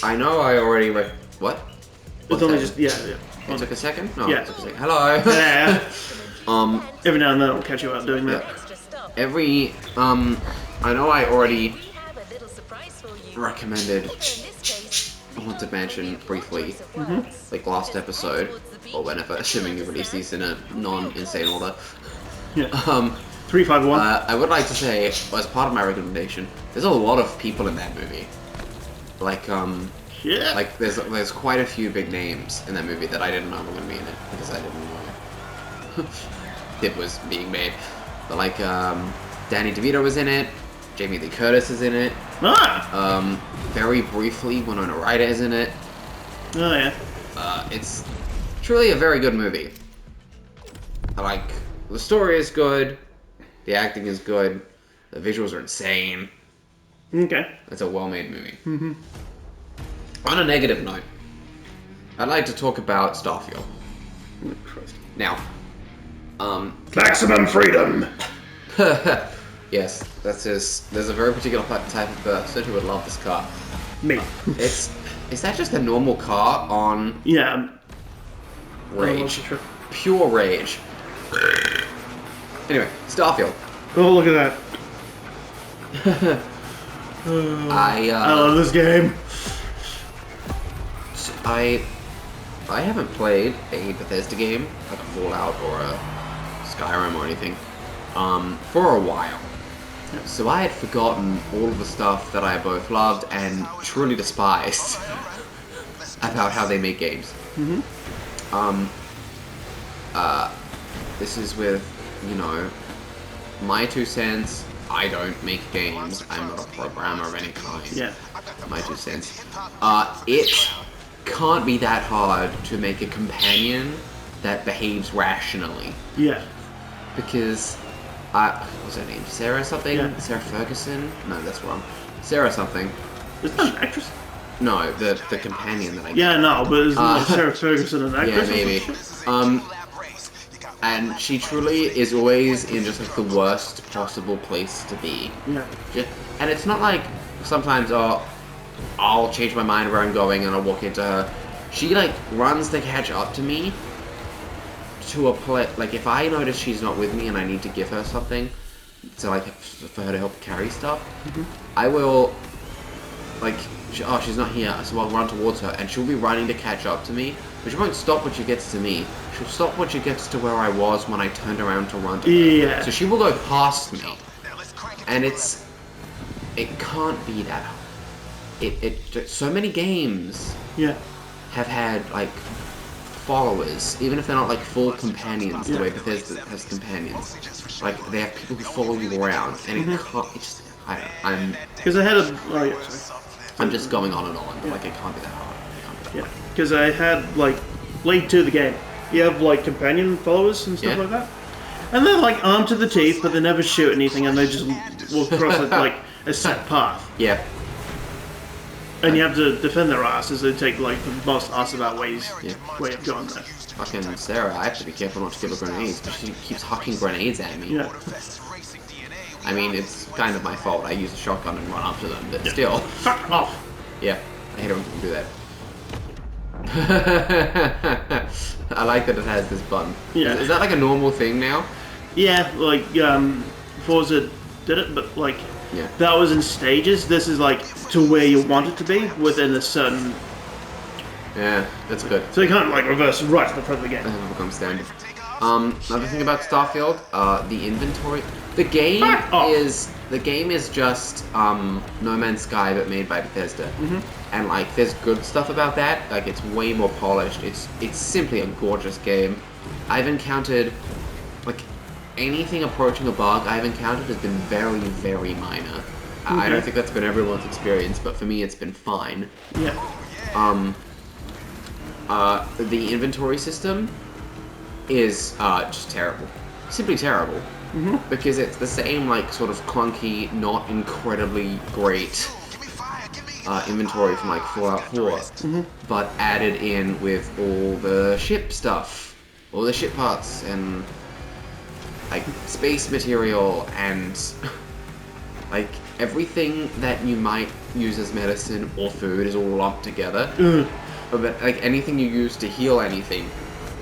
I know I already what? It's only just yeah. It took a second? No, Yeah. it took a second. Hello. Yeah. Every now and then I'll catch you out doing that. I know I already recommended Haunted Mansion briefly, like last episode, or whenever, assuming you release these in a non-insane order. Yeah. 351. I would like to say, as part of my recommendation, there's a lot of people in that movie. Like, yeah. Like, there's quite a few big names in that movie that I didn't know were going to be in it, because I didn't know it was being made. But, like, Danny DeVito was in it, Jamie Lee Curtis is in it, very briefly, Winona Ryder is in it. Oh, yeah. It's truly a very good movie. Like, the story is good, the acting is good, the visuals are insane. Okay. It's a well-made movie. On a negative note, I'd like to talk about Starfield. Oh, Christ. Now, maximum freedom. yes, there's a very particular type of person who would love this car. Me. Is that just a normal car on? Yeah. Rage. Pure rage. Anyway, Starfield. Oh, look at that. I love this game. I haven't played a Bethesda game, like a Fallout or a Skyrim or anything, for a while. So I had forgotten all of the stuff that I both loved and truly despised about how they make games. This is with, my 2 cents. I don't make games. I'm not a programmer of any kind. Yeah. My 2 cents. It can't be that hard to make a companion that behaves rationally. Yeah. Because, what's her name? Sarah something? Yeah. Sarah Ferguson? No, that's wrong. Sarah something. Is that an actress? No, the companion that I... Yeah, no, but isn't Sarah Ferguson an actress? Yeah, maybe. And she truly is always in just like the worst possible place to be. Yeah. And it's not like sometimes, I'll change my mind where I'm going and I'll walk into her. She like runs to catch up to me to a place. Like if I notice she's not with me and I need to give her something, so like for her to help carry stuff, I will like, she's not here, so I'll run towards her and she'll be running to catch up to me. But she won't stop when she gets to me. She'll stop when she gets to where I was when I turned around to run to her. Yeah. So she will go past me. And it can't be that hard. So many games have had, like, followers, even if they're not, like, full companions, the way Bethesda has companions. Like, they have people who follow you around, and it can't, Because I had I'm just going on and on, but, like, it can't be that hard. Yeah, because I had, like, late to the game, you have, like, companion followers and stuff like that. And they're, like, armed to the teeth, but they never shoot anything, and they just walk across, like, a set path. Yeah. And you have to defend their asses. They take, like, the most ass-about way of going there. Fucking Sarah, I have to be careful not to give her grenades, because she keeps hucking grenades at me. Yeah. I mean, it's kind of my fault. I use a shotgun and run up to them, but still. Fuck off! Yeah, I hate it when people do that. I like that it has this button. Yeah. Is that like a normal thing now? Yeah, like, Forza did it, but, like, that was in stages. This is, like, to where you want it to be within a certain... Yeah, that's good. So you can't, like, reverse right to the front of the game. That has become standard. Another thing about Starfield, the inventory. The game is just No Man's Sky but made by Bethesda, and like there's good stuff about that. Like it's way more polished. It's simply a gorgeous game. I've encountered like anything approaching a bug I've encountered has been very, very minor. I don't think that's been everyone's experience, but for me it's been fine. Yeah. The inventory system is just terrible. Simply terrible. Because it's the same, like, sort of clunky, not incredibly great inventory from, like, Fallout 4. But added in with all the ship stuff. All the ship parts and, like, space material and Like, everything that you might use as medicine or food is all lumped together. But like anything you use to heal anything,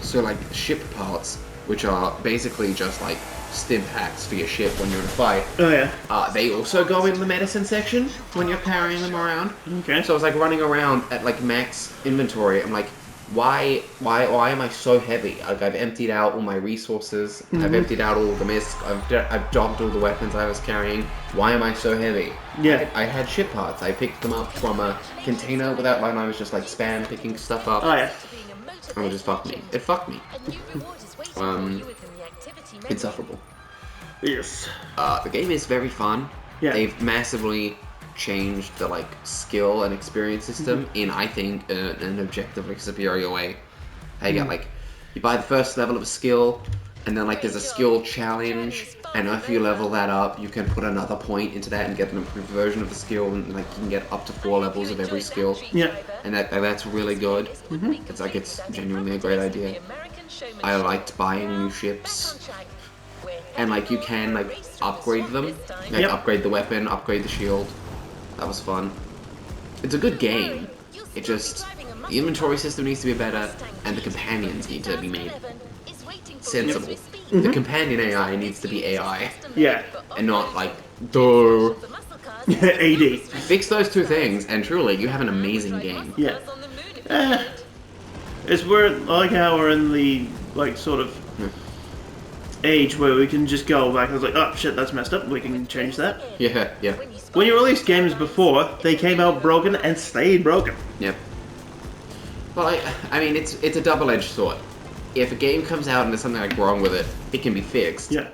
so like ship parts, which are basically just like stim packs for your ship when you're in a fight. Oh yeah. They also go in the medicine section when you're carrying them around. Okay. So I was like running around at like max inventory. I'm like, why am I so heavy? Like I've emptied out all my resources. I've emptied out all the mist. I've dumped all the weapons I was carrying. Why am I so heavy? Yeah. I had ship parts. I picked them up from a container without line. I was just like spam picking stuff up. Oh yeah. And it just fucked me. It fucked me. Insufferable. Yes. The game is very fun. Yeah. They've massively changed the like skill and experience system in I think an objectively superior way. How you get like you buy the first level of a skill, and then like there's a skill challenge, and if you level that up, you can put another point into that and get an improved version of the skill, and like you can get up to 4 levels of every skill. Yeah. And that's really good. It's like it's genuinely a great idea. I liked buying new ships. And like you can like upgrade them, like upgrade the weapon, upgrade the shield. That was fun. It's a good game. It just the inventory system needs to be better, and the companions need to be made sensible. The companion AI needs to be AI, Yeah. and not like duh. AD. Fix those two things, and truly, you have an amazing game. Yeah. It's weird, I like how we're in the like sort of age where we can just go back and it's like, oh shit, that's messed up, we can change that. Yeah, yeah, When you released games before, they came out broken and stayed broken. yeah. Well, I mean, it's a double-edged sword. If a game comes out and there's something like wrong with it, it can be fixed. Yeah.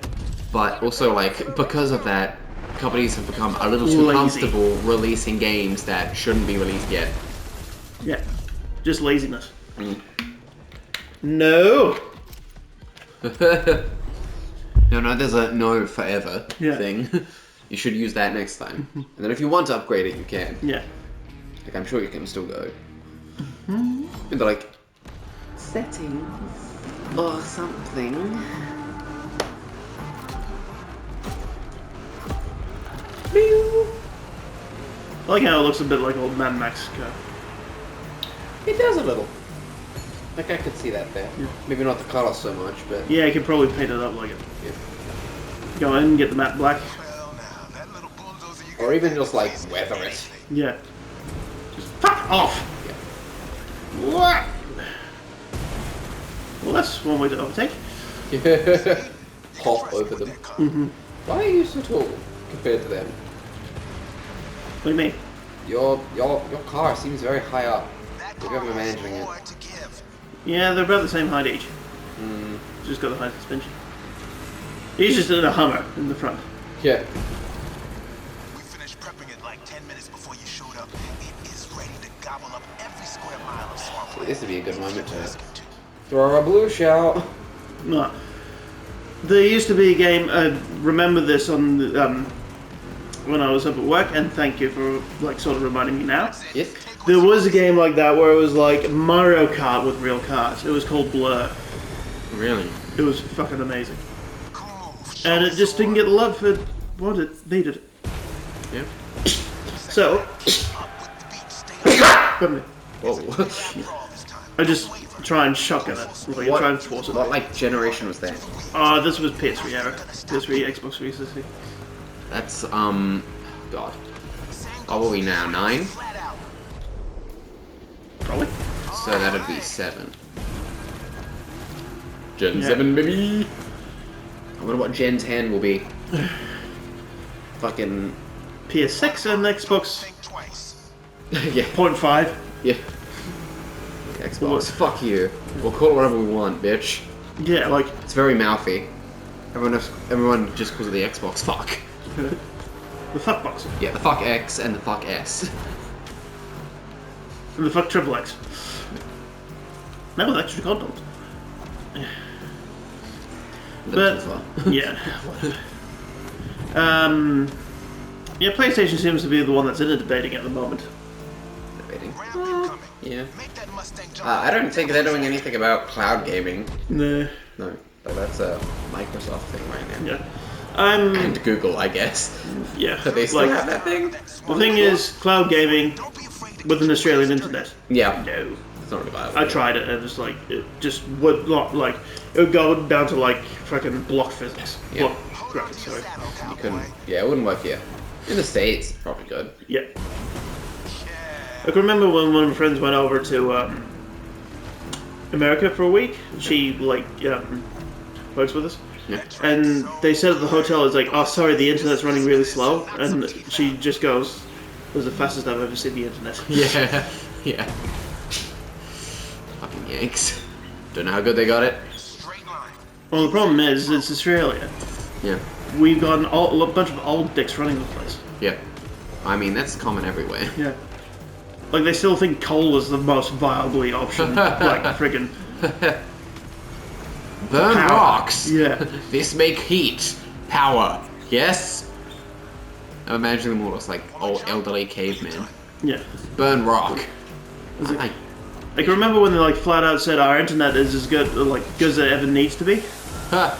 But also, like, because of that, companies have become a little too comfortable releasing games that shouldn't be released yet. Yeah. Just laziness. No! No, there's a no forever Yeah. thing. You should use that next time. And then if you want to upgrade it, you can. Yeah. Like, I'm sure you can still go. And they're like, settings or something. I like how it looks a bit like old Mad Max car. It does a little. Like, I could see that there. Yeah. Maybe not the color so much, but... Yeah, you could probably paint it up like it. Yeah. Go in, get the matte black. Or even just, like, weather it. Yeah. Just fuck off! Yeah. What? Well, that's one way to overtake. Hop over them. Why are you so tall compared to them? What do you mean? Your car seems very high up. You're ever managing it. Yeah, they're about the same height each. Just got the high suspension. He's just in a Hummer in the front. Yeah. We finished prepping it like 10 minutes before you showed up. It is ready to gobble up every square mile of swampland. This would be a good moment to throw a blue shout. No. There used to be a game, I remember this on the, when I was up at work, and thank you for like sort of reminding me now. Yes. There was a game like that where it was like Mario Kart with real cars. It was called Blur. Really? It was fucking amazing. And it just didn't get the love for what it needed. Yeah. So, pardon me. Whoa. I just try and shotgun it. Like, I try and force it. What like generation was that? This was PS3 era. PS3, Xbox 360. That's God. What are we now? 9? Probably. So that'd be 7. Gen Yeah. 7, baby. I wonder what Gen 10 will be. Fucking PS6 and Xbox yeah, 0.5. yeah. Xbox. Fuck you. We'll call it whatever we want, bitch. Yeah, like It's very mouthy. Everyone just calls it the Xbox. Fuck. the fuck box. Yeah, the fuck X and the fuck S. And the fuck triple X. Now with extra content. But yeah. Yeah, PlayStation seems to be the one that's in a debating at the moment. Debating. Yeah. I don't think they're doing anything about cloud gaming. Nah. No, but that's a Microsoft thing right now. Yeah. And Google, I guess. Yeah. Do they still Like, have that thing? the thing is, cloud gaming with an Australian internet. Yeah. No. It's not really viable. I tried it and it just would not, like, it would go down to, like, fucking block physics. Yeah. Block graphics, sorry. You couldn't. Yeah, it wouldn't work here. In the States, it's probably good. Yeah. I can remember when one of my friends went over to America for a week. She, like, works with us. Yeah. And they said at the hotel, it's like, oh, sorry, the internet's running really slow. And she just goes, it was the fastest I've ever seen the internet. Yeah. Yeah. Fucking Yanks. Don't know how good they got it. Well, the problem is, it's Australia. Yeah. We've got a bunch of old dicks running the place. Yeah. I mean, that's common everywhere. Yeah. Like, they still think coal is the most viably option. Like, friggin'. Burn Power. rocks! Yeah. This make heat. Power. Yes? I'm imagining them all as like old elderly cavemen. Yeah. Burn rock. Is it- Like, I can remember when they, like, flat out said our internet is as good, like, good as it ever needs to be. huh.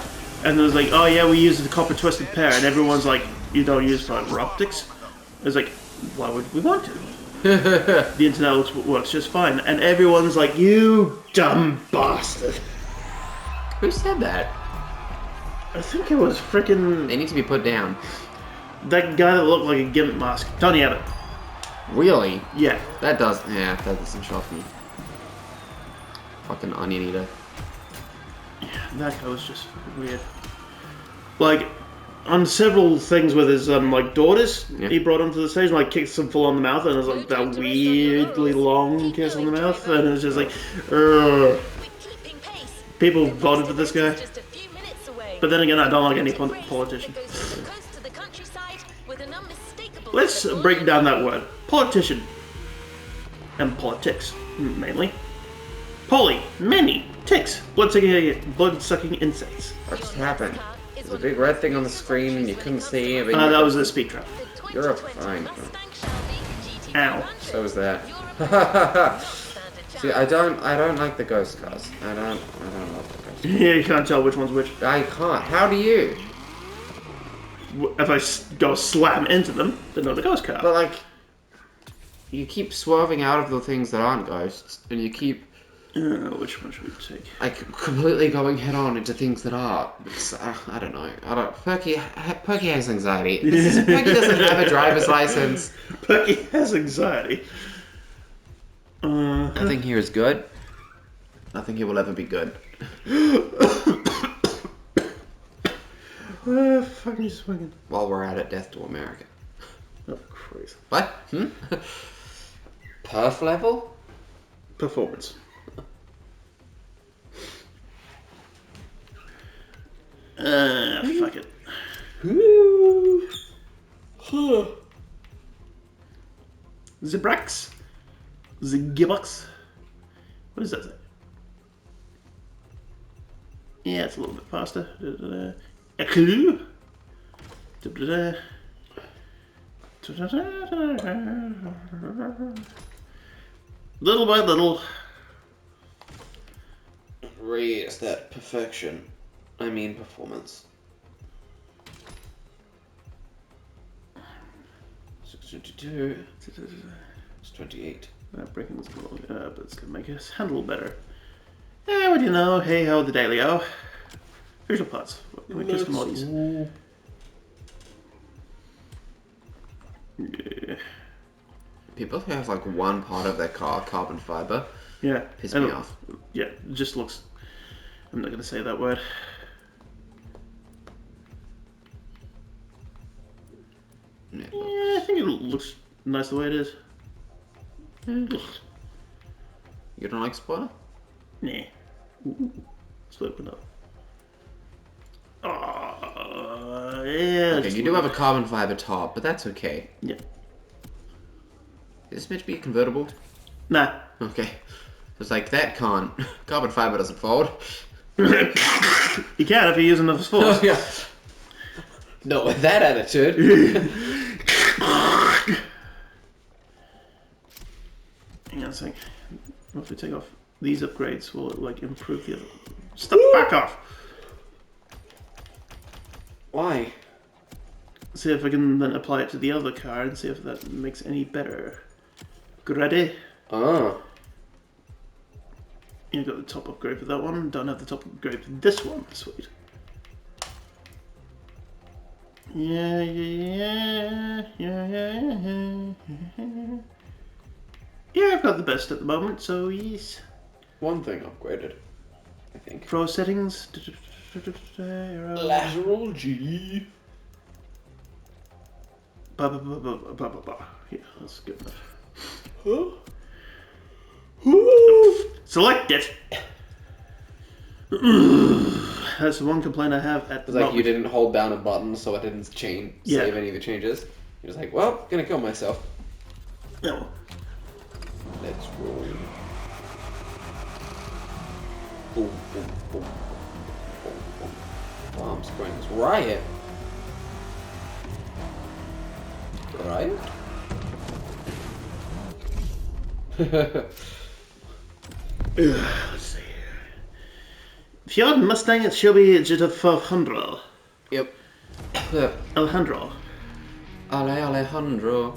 And it was like, oh yeah, we use the copper twisted pair. And everyone's like, you don't use fiber optics? It's like, why would we want to? The internet works just fine. And everyone's like, you dumb bastard. Who said that? I think it was freaking They need to be put down. that guy that looked like a gimmick mask. Tony Abbott. Really? Yeah. That doesn't shock me. Fucking onion eater. That guy was just weird. Like, on several things with his like daughters, Yeah. he brought them to the stage and like kicked some full on the mouth, and it was like that weirdly long kiss on the mouth, and it was just like, ugh. People voted for this guy. But then again, I don't like any politician. Let's break down that word. Politician. And politics, mainly. Poly, many, ticks, blood-sucking insects. What just happened? There's a big red thing on the screen and you couldn't see it. That was a speed trap. You're a fine. Ow. So was that. See, I don't like the ghost cars. I don't love the ghost cars. Yeah, you can't tell which one's which. I can't. How do you? If I go slam into them, then they're the ghost car. But like, you keep swerving out of the things that aren't ghosts, and you keep Which one should we take? like completely going head on into things that are. It's, I don't know. Perky has anxiety. Perky doesn't have a driver's license. Perky has anxiety. Nothing here is good. Nothing here will ever be good. Fucking swinging. While we're at it, death to America. Oh, crazy. What? Perf level? Performance. Fuck it. Zibrax? Zigibox? What does that say? Yeah, it's a little bit faster. A clue? Little by little. Is that perfection? I mean performance. 622. It's 28. Breaking this but it's gonna make us handle better. What do you know? Hey ho, the daily-o. Visual parts. What can we custom models? Yeah. People who have like one part of their car carbon fiber Yeah. piss me off. Yeah, it just looks. I'm not gonna say that word. Yeah, I think it looks nice the way it is. you don't like spoiler? Nah. Ooh. Split window. Yeah. Okay, you do have a carbon fiber top, but that's okay. Yeah. Is this meant to be convertible? Nah. Okay. It's like that can't. Carbon fiber doesn't fold. You can if you use enough force. Yeah. Not with that attitude. Hang on a sec. If we take off these upgrades, will it like improve the other? Stop! Back off! Why? See if I can then apply it to the other car and see if that makes any better. Ready? Oh. You got the top upgrade for that one. Don't have the top upgrade for this one. Sweet. Yeah. Yeah, I've got the best at the moment, so yes. One thing upgraded, I think. Pro settings. Lateral G. Yeah, that's good enough. Huh? Select it. That's the one complaint I have at the It's like moment. you didn't hold down a button, so it didn't save any of the changes. You're just like, well, gonna kill myself. No. Let's roll. Boom, boom, boom, boom, boom. Palm Springs Riot. Riot? Let's see. If you had Mustang, it should be just a 500. Yep. Alejandro. Alejandro.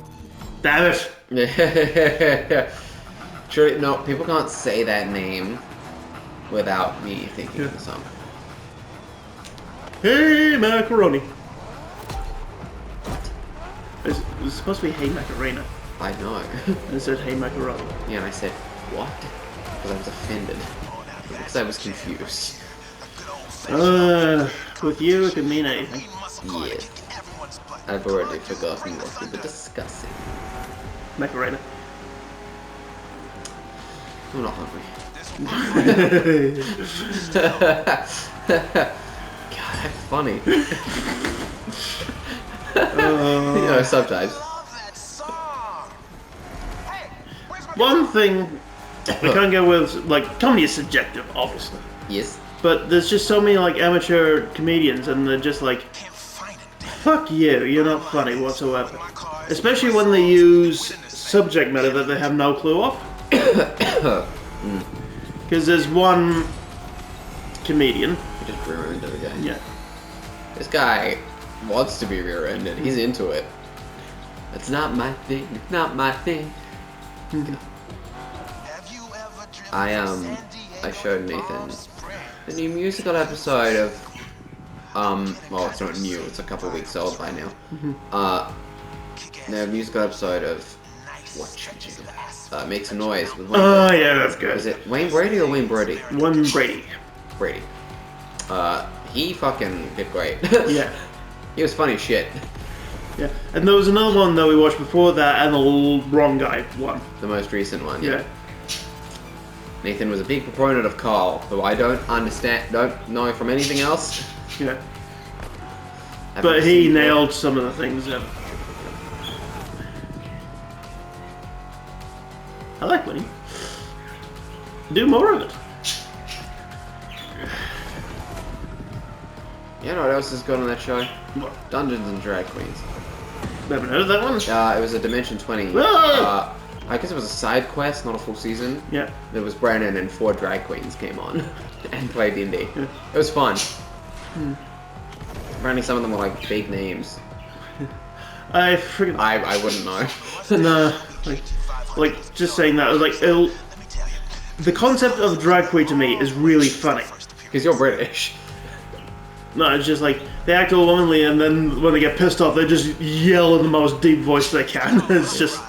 Damn it. Sure, no, people can't say that name without me thinking of the song. Hey, macaroni. It's supposed to be Hey Macarena. I know. And it said Hey Macaroni. Yeah, and I said, what? Because I was offended. Because I was confused. With you, it could mean anything. Yes. I've already forgotten what we were discussing. Macarena. I'm not hungry. God, that's funny. You know, sometimes. One thing I can't go with, like, comedy is subjective, obviously. Yes. But there's just so many, like, amateur comedians, and they're just like, fuck you, you're not funny whatsoever. Especially when they use subject matter that they have no clue of. Because there's one comedian. You just rear-ended again. Yeah. This guy wants to be rear-ended. He's into it. It's not my thing. It's not my thing. I showed Nathan the new musical episode of well, it's not new, it's a couple weeks old by now. The musical episode of Makes a Noise with Wayne Brady. Yeah, that's good. Is it Wayne Brady or Wayne Brody? One Brady. Brady. He fucking did great. Yeah. He was funny as shit. Yeah. And there was another one that we watched before that, and the wrong guy won. The most recent one, Yeah. Nathan was a big proponent of Carl, who I don't know from anything else. Yeah. Haven't But he seen nailed some of the things that... I like winning. Do more of it. You know what else is good on that show? What? Dungeons and Drag Queens. Haven't heard of that one? It was a Dimension 20. Ah! I guess it was a side quest, not a full season. Yeah. There was Brandon and 4 drag queens came on and played D&D. Yeah. It was fun. Apparently some of them were like big names. I freaking... I wouldn't know. No. Like, just saying that, like, the concept of drag queen to me is really funny. Because you're British. No, it's just like, they act all womanly, and then when they get pissed off, they just yell in the most deep voice they can. It's just...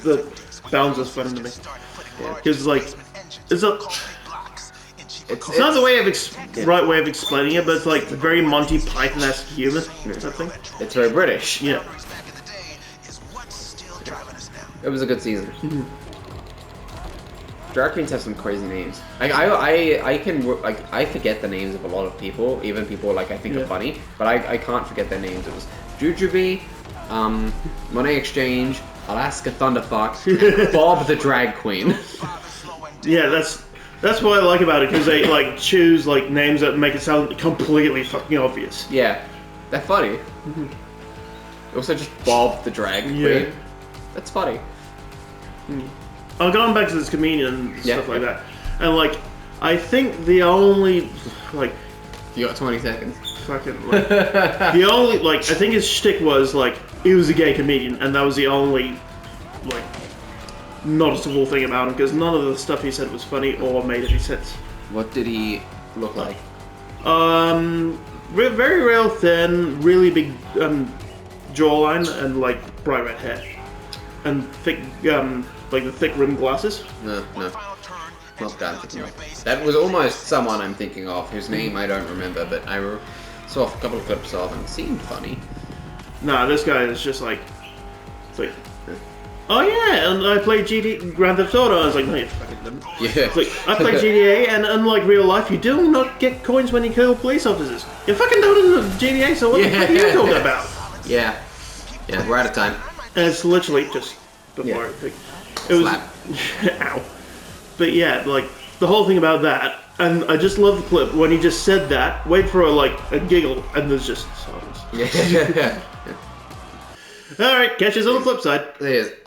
The balance is funny to me. Because, like, it's not the way of right way of explaining it, but it's like very Monty Python-esque humor, I think. It's very British. Yeah. It was a good season. Drag queens have some crazy names. Like I forget the names of a lot of people, even people like I think are funny, but I can't forget their names. It was Jujubee, Monet Exchange, Alaska Thunderfuck, and Bob the Drag Queen. Yeah, that's what I like about it, because they like choose like names that make it sound completely fucking obvious. Yeah, they're funny. Also just Bob the Drag Queen. Yeah. That's funny. Going back to this comedian and stuff like that, and like I think the only like You got 20 seconds. fucking like, the only like I think his shtick was like he was a gay comedian, and that was the only like noticeable thing about him because none of the stuff he said was funny or made any sense. What did he look like? Very real thin, really big jawline, and like bright red hair, and thick like the thick rimmed glasses. No. Not that. That was almost someone I'm thinking of, whose name I don't remember, but I saw a couple of clips of and it seemed funny. Nah, this guy is just like, it's like, oh yeah, and I played Grand Theft Auto. I was like, no, you fucking didn't. Yeah. It's like, I played GTA, and unlike real life, you do not get coins when you kill police officers. You fucking don't in GTA, so what the fuck are you talking about? Yeah, we're out of time. And it's literally just before it was. Ow. But yeah, like the whole thing about that, and I just love the clip when he just said that. Wait for a giggle, and there's just silence. Yeah. All right, catch us on the flip side. There's